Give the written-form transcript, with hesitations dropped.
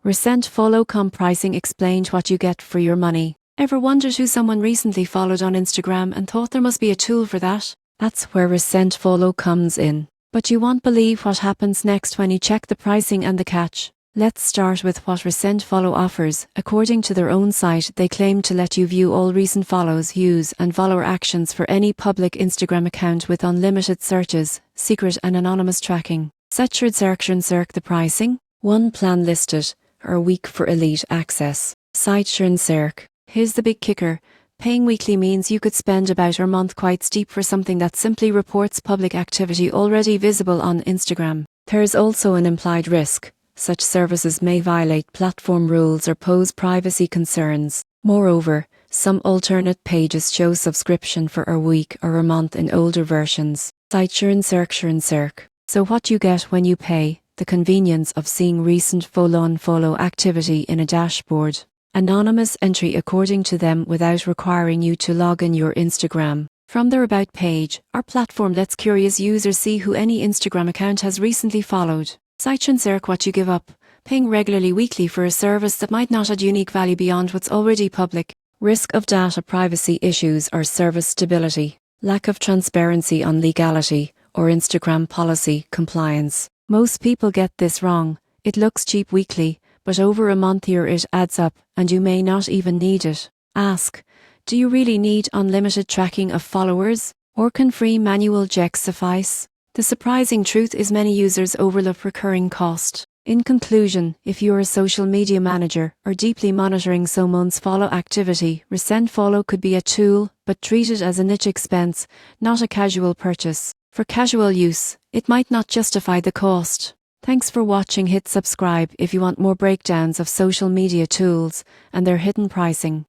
Recentfollow pricing explained what you get for your money. Ever wondered who someone recently followed on Instagram and thought there must be a tool for that? That's where Recentfollow comes in. But you won't believe what happens next when you check the pricing and the catch. Let's start with what Recentfollow offers. According to their own site, they claim to let you view all recent follows, views, and follower actions for any public Instagram account with unlimited searches, secret and anonymous tracking. Search the pricing. One plan listed, or week for elite access. Search. Here's the big kicker. Paying weekly means you could spend about a month quite steep for something that simply reports public activity already visible on Instagram. There's also an implied risk. Such services may violate platform rules or pose privacy concerns. Moreover, some alternate pages show subscription for a week or a month in older versions. Search. So what you get when you pay, the convenience of seeing recent follow activity in a dashboard. Anonymous entry according to them without requiring you to log in your Instagram. From their About page, our platform lets curious users see who any Instagram account has recently followed. Search what you give up, paying regularly weekly for a service that might not add unique value beyond what's already public. Risk of data privacy issues or service stability. Lack of transparency on legality or Instagram policy compliance. Most people get this wrong. It looks cheap weekly, but over a month here it adds up and you may not even need it. Ask, do you really need unlimited tracking of followers? Or can free manual checks suffice? The surprising truth is many users overlook recurring cost. In conclusion, if you're a social media manager or deeply monitoring someone's follow activity, Recentfollow could be a tool, but treat it as a niche expense, not a casual purchase. For casual use, it might not justify the cost. Thanks for watching. Hit subscribe if you want more breakdowns of social media tools and their hidden pricing.